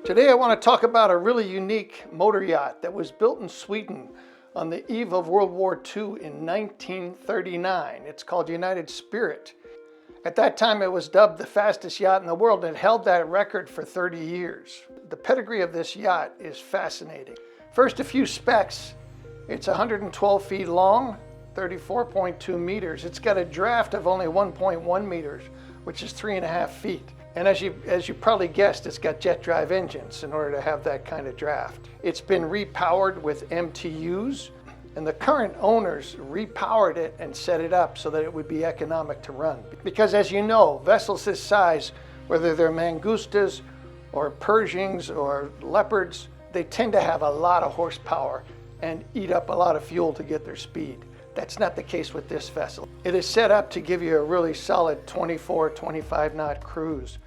Today I want to talk about a really unique motor yacht that was built in Sweden on the eve of World War II in 1939. It's called United Spirit. At that time it was dubbed the fastest yacht in the world and it held that record for 30 years. The pedigree of this yacht is fascinating. First, a few specs. It's 112 feet long, 34.2 meters. It's got a draft of only 1.1 meters, which is 3.5 feet. And as you probably guessed, it's got jet drive engines in order to have that kind of draft. It's been repowered with MTUs, and the current owners repowered it and set it up so that it would be economic to run. Because as you know, vessels this size, whether they're Mangustas or Pershings or Leopards, they tend to have a lot of horsepower and eat up a lot of fuel to get their speed. That's not the case with this vessel. It is set up to give you a really solid 24, 25 knot cruise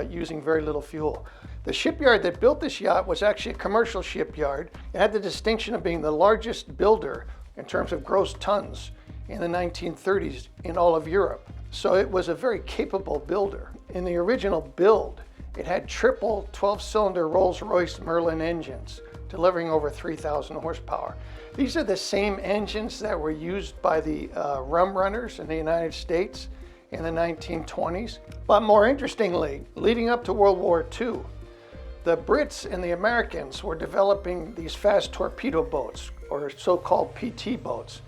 using very little fuel. The shipyard that built this yacht was actually a commercial shipyard. It had the distinction of being the largest builder in terms of gross tons in the 1930s in all of Europe. So it was a very capable builder. In the original build, it had triple 12-cylinder Rolls-Royce Merlin engines, delivering over 3,000 horsepower. These are the same engines that were used by the rum runners in the United States in the 1920s. But more interestingly, leading up to World War II, the Brits and the Americans were developing these fast torpedo boats, or so-called PT boats,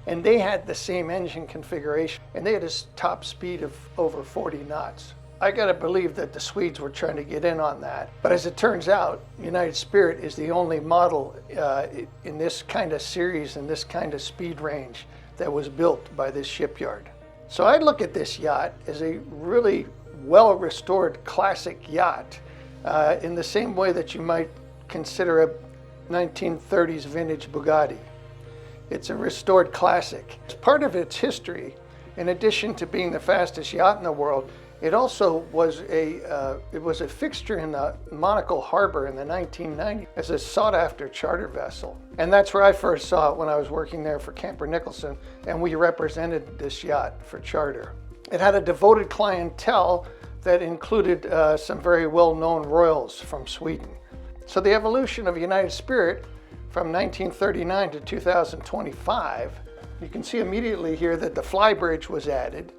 and they had the same engine configuration, and they had a top speed of over 40 knots. I gotta believe that the Swedes were trying to get in on that. But as it turns out, United Spirit is the only model in this kind of series and this kind of speed range that was built by this shipyard. So I look at this yacht as a really well-restored classic yacht in the same way that you might consider a 1930s vintage Bugatti. It's a restored classic. As part of its history, in addition to being the fastest yacht in the world, it also was a fixture in the Monaco Harbor in the 1990s as a sought-after charter vessel. And that's where I first saw it when I was working there for Camper Nicholson, and we represented this yacht for charter. It had a devoted clientele that included some very well-known royals from Sweden. So the evolution of United Spirit from 1939 to 2025, you can see immediately here that the flybridge was added.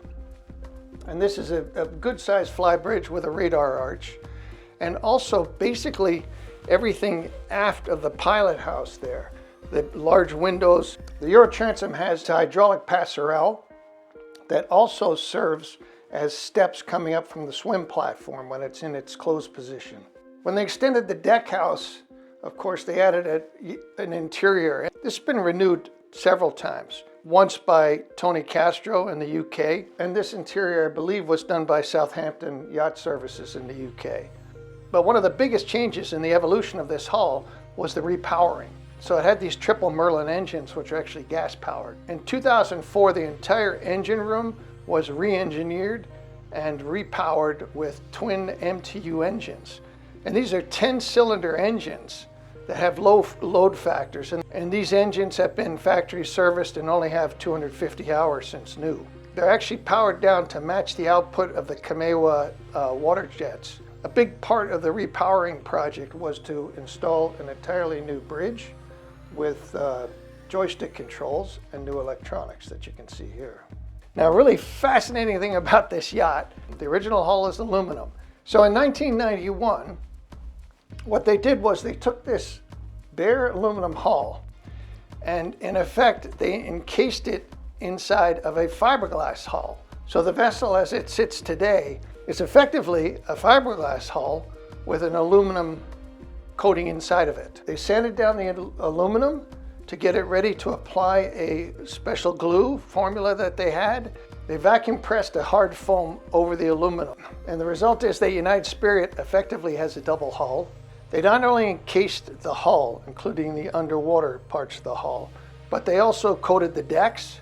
And this is a good-sized flybridge with a radar arch. And also basically everything aft of the pilot house there. The large windows. The Eurotransom has a hydraulic passerelle that also serves as steps coming up from the swim platform when it's in its closed position. When they extended the deck house, of course, they added an interior. This has been renewed several times. Once by Tony Castro in the UK, and this interior, I believe, was done by Southampton Yacht Services in the UK. But one of the biggest changes in the evolution of this hull was the repowering. So it had these triple Merlin engines, which are actually gas-powered. In 2004, the entire engine room was re-engineered and repowered with twin MTU engines. And these are 10-cylinder engines that have low load factors, and these engines have been factory serviced and only have 250 hours since new. They're actually powered down to match the output of the Kamewa water jets. A big part of the repowering project was to install an entirely new bridge with joystick controls and new electronics that you can see here. Now, a really fascinating thing about this yacht, the original hull is aluminum. So in 1991, what they did was they took this bare aluminum hull and in effect they encased it inside of a fiberglass hull. So the vessel as it sits today is effectively a fiberglass hull with an aluminum coating inside of it. They sanded down the aluminum to get it ready to apply a special glue formula that they had. They vacuum pressed a hard foam over the aluminum. And the result is that United Spirit effectively has a double hull. They not only encased the hull, including the underwater parts of the hull, but they also coated the decks,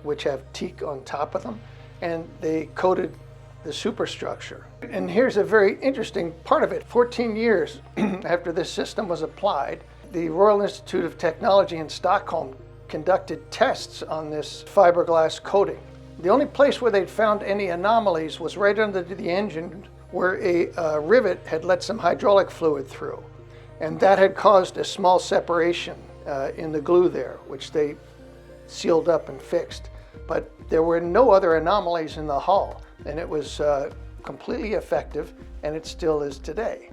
which have teak on top of them, and they coated the superstructure. And here's a very interesting part of it. 14 years after this system was applied, the Royal Institute of Technology in Stockholm conducted tests on this fiberglass coating. The only place where they'd found any anomalies was right under the engine where a rivet had let some hydraulic fluid through, and that had caused a small separation in the glue there, which they sealed up and fixed. But there were no other anomalies in the hull, and it was completely effective, and it still is today.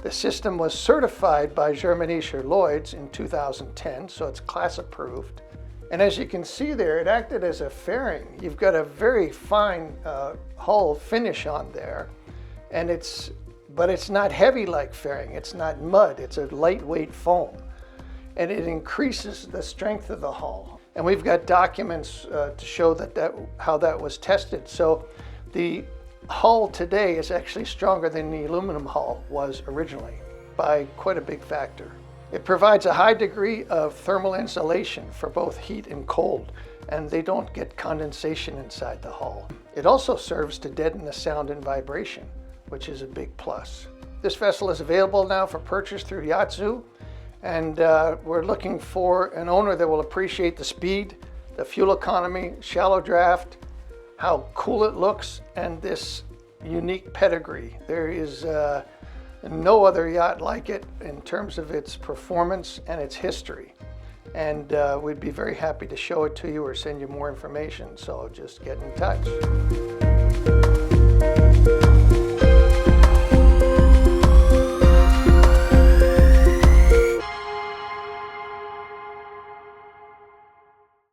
The system was certified by Germanischer Lloyds in 2010, so it's class approved. And as you can see there, it acted as a fairing. You've got a very fine hull finish on there, and but it's not heavy like fairing. It's not mud, it's a lightweight foam. And it increases the strength of the hull. And we've got documents to show how that was tested. So the hull today is actually stronger than the aluminum hull was originally by quite a big factor. It provides a high degree of thermal insulation for both heat and cold, and they don't get condensation inside the hull. It also serves to deaden the sound and vibration, which is a big plus. This vessel is available now for purchase through Yatsu, and we're looking for an owner that will appreciate the speed, the fuel economy, shallow draft, how cool it looks, and this unique pedigree. There is no other yacht like it in terms of its performance and its history. And we'd be very happy to show it to you or send you more information, so just get in touch.